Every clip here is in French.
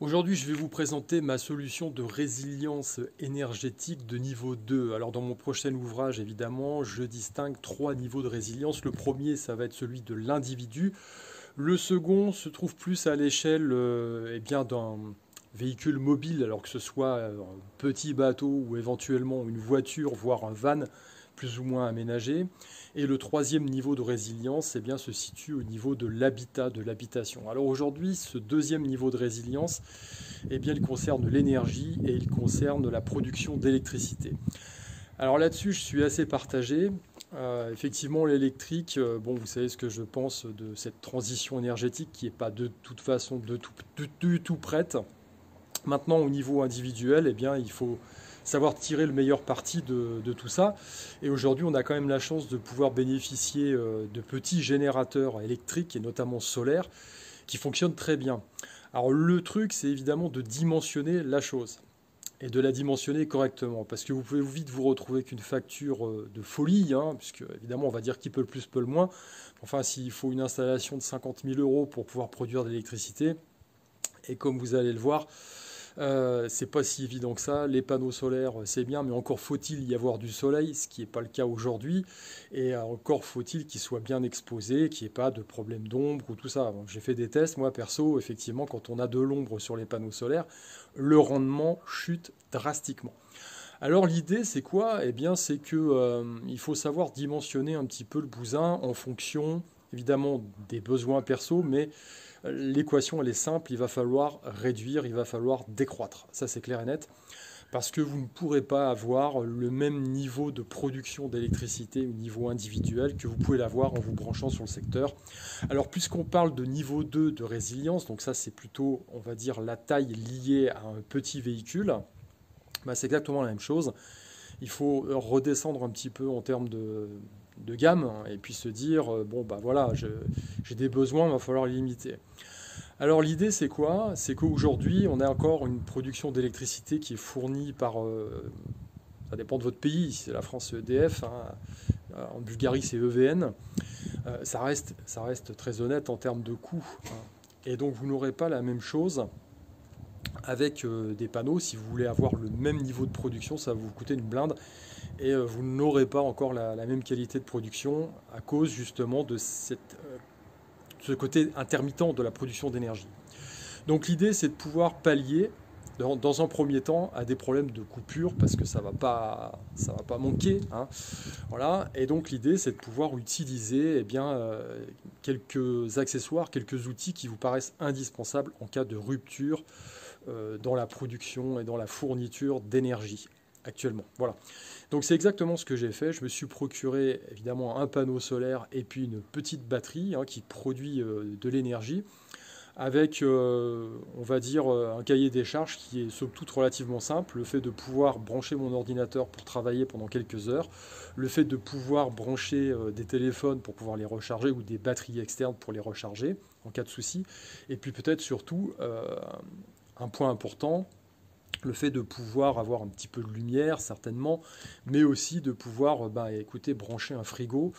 Aujourd'hui, je vais vous présenter ma solution de résilience énergétique de niveau 2. Alors, dans mon prochain ouvrage, évidemment, je distingue 3 niveaux de résilience. Le premier, ça va être celui de l'individu. Le second se trouve plus à l'échelle d'un véhicule mobile, alors que ce soit un petit bateau ou éventuellement une voiture, voire un van plus ou moins aménagé. Et le troisième niveau de résilience se situe au niveau de l'habitat, de l'habitation. Alors aujourd'hui, ce deuxième niveau de résilience, il concerne l'énergie et il concerne la production d'électricité. Alors là-dessus, je suis assez partagé. Effectivement, l'électrique, vous savez ce que je pense de cette transition énergétique qui n'est pas de toute façon du tout prête. Maintenant, au niveau individuel, il faut savoir tirer le meilleur parti de tout ça. Et aujourd'hui, on a quand même la chance de pouvoir bénéficier de petits générateurs électriques et notamment solaires qui fonctionnent très bien. Alors le truc, c'est évidemment de dimensionner la chose et de la dimensionner correctement, parce que vous pouvez vite vous retrouver avec une facture de folie, puisque évidemment on va dire qui peut le plus peut le moins. Enfin, s'il faut une installation de 50 000 € pour pouvoir produire de l'électricité, et comme vous allez le voir, c'est pas si évident que ça. Les panneaux solaires, c'est bien, mais encore faut-il y avoir du soleil, ce qui n'est pas le cas aujourd'hui. Et encore faut-il qu'il soit bien exposé, qu'il n'y ait pas de problème d'ombre ou tout ça. Bon, j'ai fait des tests, moi perso, effectivement, quand on a de l'ombre sur les panneaux solaires, le rendement chute drastiquement. Alors l'idée, c'est quoi? C'est que il faut savoir dimensionner un petit peu le bousin en fonction, évidemment, des besoins perso, mais l'équation, elle est simple, il va falloir réduire, il va falloir décroître. Ça, c'est clair et net, parce que vous ne pourrez pas avoir le même niveau de production d'électricité au niveau individuel que vous pouvez l'avoir en vous branchant sur le secteur. Alors, puisqu'on parle de niveau 2 de résilience, donc ça, c'est plutôt, on va dire, la taille liée à un petit véhicule, c'est exactement la même chose. Il faut redescendre un petit peu en termes de gamme et puis se dire j'ai des besoins, il va falloir les limiter. Alors l'idée c'est quoi? C'est qu'aujourd'hui on a encore une production d'électricité qui est fournie par ça dépend de votre pays, c'est la France, c'est EDF, en Bulgarie c'est EVN. Ça reste très honnête en termes de coût, et donc vous n'aurez pas la même chose avec des panneaux. Si vous voulez avoir le même niveau de production, ça va vous coûter une blinde. Et vous n'aurez pas encore la même qualité de production à cause justement de ce côté intermittent de la production d'énergie. Donc l'idée, c'est de pouvoir pallier dans un premier temps à des problèmes de coupure, parce que ça va pas manquer. Voilà. Et donc l'idée, c'est de pouvoir utiliser quelques accessoires, quelques outils qui vous paraissent indispensables en cas de rupture dans la production et dans la fourniture d'énergie actuellement. Voilà. Donc c'est exactement ce que j'ai fait. Je me suis procuré évidemment un panneau solaire et puis une petite batterie qui produit de l'énergie avec, on va dire, un cahier des charges qui est somme toute relativement simple. Le fait de pouvoir brancher mon ordinateur pour travailler pendant quelques heures, le fait de pouvoir brancher des téléphones pour pouvoir les recharger ou des batteries externes pour les recharger en cas de souci, et puis peut-être surtout un point important, le fait de pouvoir avoir un petit peu de lumière, certainement, mais aussi de pouvoir brancher un frigo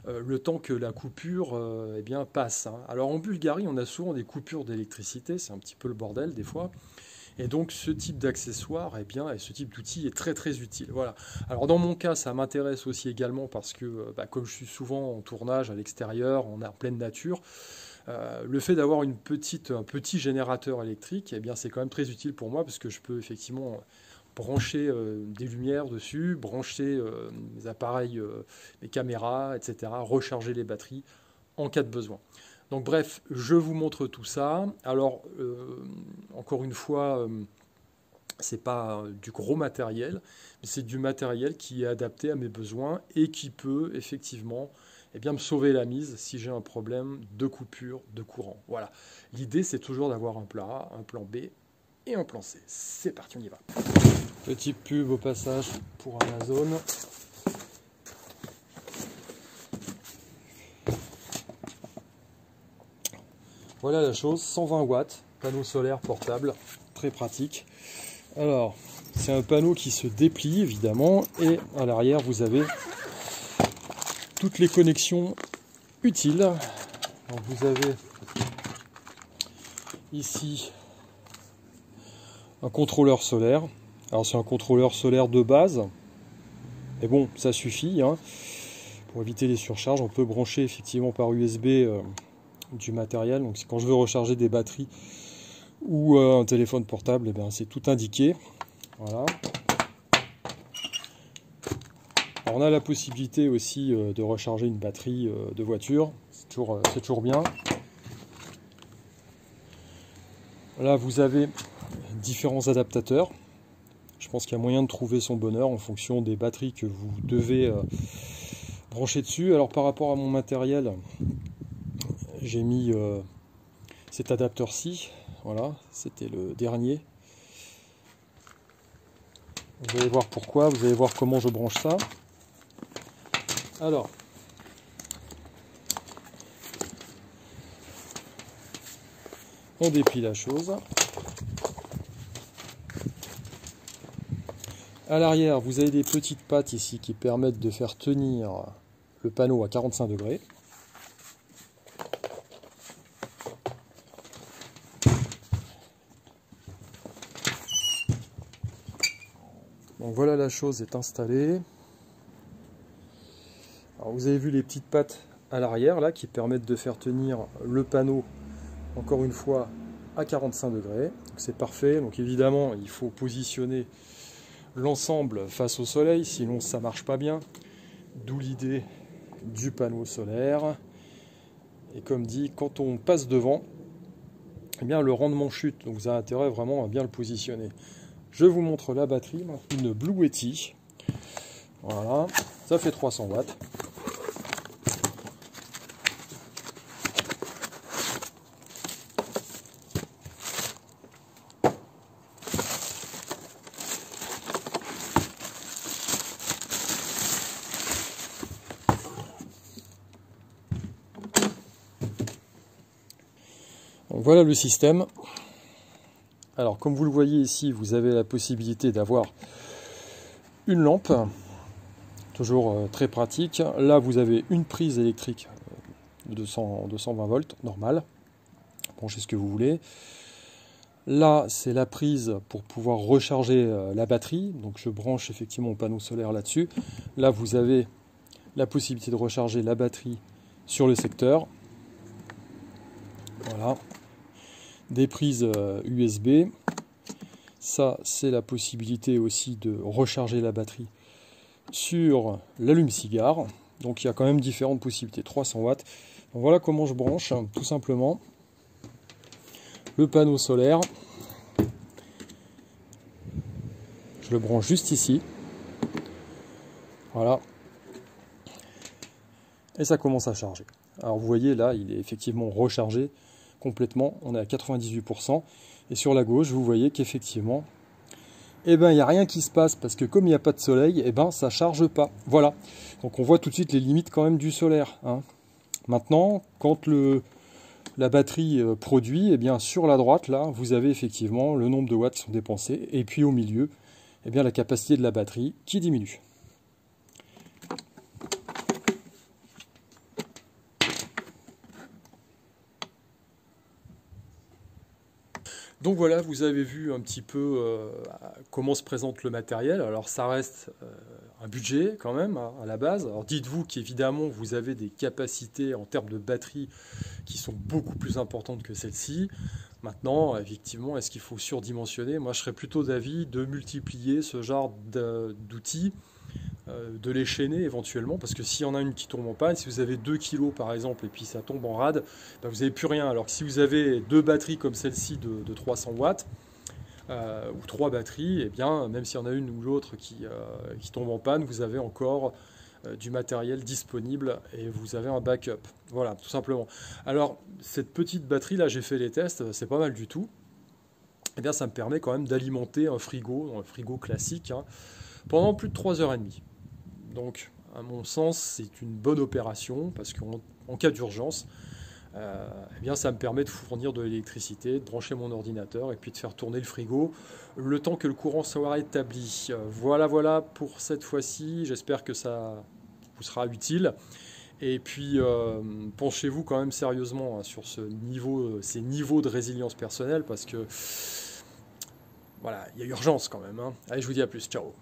le temps que la coupure passe. Alors en Bulgarie, on a souvent des coupures d'électricité, c'est un petit peu le bordel des fois. Et donc ce type d'accessoire et ce type d'outil est très très utile. Voilà. Alors dans mon cas, ça m'intéresse aussi également parce que comme je suis souvent en tournage à l'extérieur, on est en pleine nature, le fait d'avoir un petit générateur électrique, c'est quand même très utile pour moi, parce que je peux effectivement brancher des lumières dessus, brancher mes appareils, mes caméras, etc., recharger les batteries en cas de besoin. Donc bref, je vous montre tout ça. Alors, encore une fois, c'est pas du gros matériel, mais c'est du matériel qui est adapté à mes besoins et qui peut effectivement me sauver la mise si j'ai un problème de coupure de courant. Voilà. L'idée, c'est toujours d'avoir un plan A, un plan B et un plan C. C'est parti, on y va. Petite pub au passage pour Amazon. Voilà la chose, 120 watts, panneau solaire portable, très pratique. Alors, c'est un panneau qui se déplie évidemment, et à l'arrière vous avez toutes les connexions utiles. Donc vous avez ici un contrôleur solaire. Alors c'est un contrôleur solaire de base, mais bon, ça suffit, hein. Pour éviter les surcharges, on peut brancher effectivement par USB du matériel. Donc quand je veux recharger des batteries ou un téléphone portable, eh bien, c'est tout indiqué. Voilà. Alors, on a la possibilité aussi de recharger une batterie de voiture, c'est toujours bien. Là vous avez différents adaptateurs. Je pense qu'il y a moyen de trouver son bonheur en fonction des batteries que vous devez brancher dessus. Alors par rapport à mon matériel, j'ai mis cet adapteur-ci. Voilà, c'était le dernier. Vous allez voir pourquoi, vous allez voir comment je branche ça. Alors, on déplie la chose. À l'arrière, vous avez des petites pattes ici qui permettent de faire tenir le panneau à 45 degrés. Donc voilà, la chose est installée. Alors vous avez vu les petites pattes à l'arrière là qui permettent de faire tenir le panneau encore une fois à 45 degrés. C'est parfait. Donc évidemment, il faut positionner l'ensemble face au soleil, sinon ça marche pas bien. D'où l'idée du panneau solaire. Et comme dit, quand on passe devant, eh bien le rendement chute. Donc vous avez intérêt vraiment à bien le positionner. Je vous montre la batterie, une Blue Yeti. Voilà, ça fait 300 watts. Donc voilà le système. Alors comme vous le voyez ici, vous avez la possibilité d'avoir une lampe, toujours très pratique. Là vous avez une prise électrique de 220 volts, normale. Branchez ce que vous voulez. Là c'est la prise pour pouvoir recharger la batterie. Donc je branche effectivement mon panneau solaire là-dessus. Là vous avez la possibilité de recharger la batterie sur le secteur. Voilà. Des prises USB. Ça, c'est la possibilité aussi de recharger la batterie sur l'allume-cigare. Donc il y a quand même différentes possibilités. 300 watts. Donc, voilà comment je branche, tout simplement, le panneau solaire. Je le branche juste ici. Voilà. Et ça commence à charger. Alors vous voyez là, il est effectivement rechargé complètement. On est à 98%. Et sur la gauche, vous voyez qu'effectivement, eh ben, il n'y a rien qui se passe parce que comme il n'y a pas de soleil, eh ben, ça ne charge pas. Voilà. Donc on voit tout de suite les limites quand même du solaire, hein. Maintenant, quand la batterie produit, eh bien, sur la droite, là, vous avez effectivement le nombre de watts qui sont dépensés. Et puis au milieu, eh bien, la capacité de la batterie qui diminue. Donc voilà, vous avez vu un petit peu comment se présente le matériel. Alors ça reste un budget quand même à la base. Alors dites-vous qu'évidemment vous avez des capacités en termes de batterie qui sont beaucoup plus importantes que celle-ci. Maintenant, effectivement, est-ce qu'il faut surdimensionner? Moi je serais plutôt d'avis de multiplier ce genre d'outils, de les chaîner éventuellement, parce que s'il y en a une qui tombe en panne, si vous avez 2 kg par exemple et puis ça tombe en rade, ben vous n'avez plus rien. Alors que si vous avez deux batteries comme celle-ci de 300 watts, ou 3 batteries, et bien même s'il y en a une ou l'autre qui tombe en panne, vous avez encore du matériel disponible et vous avez un backup. Voilà, tout simplement. Alors cette petite batterie là, j'ai fait les tests, c'est pas mal du tout. Et bien ça me permet quand même d'alimenter un frigo classique, hein, pendant plus de 3h30. Donc, à mon sens, c'est une bonne opération parce qu'en cas d'urgence, eh bien, ça me permet de fournir de l'électricité, de brancher mon ordinateur et puis de faire tourner le frigo le temps que le courant soit rétabli. Voilà pour cette fois-ci. J'espère que ça vous sera utile. Et puis, penchez-vous quand même sérieusement, hein, sur ces niveaux de résilience personnelle parce que voilà, il y a urgence quand même, hein. Allez, je vous dis à plus, ciao.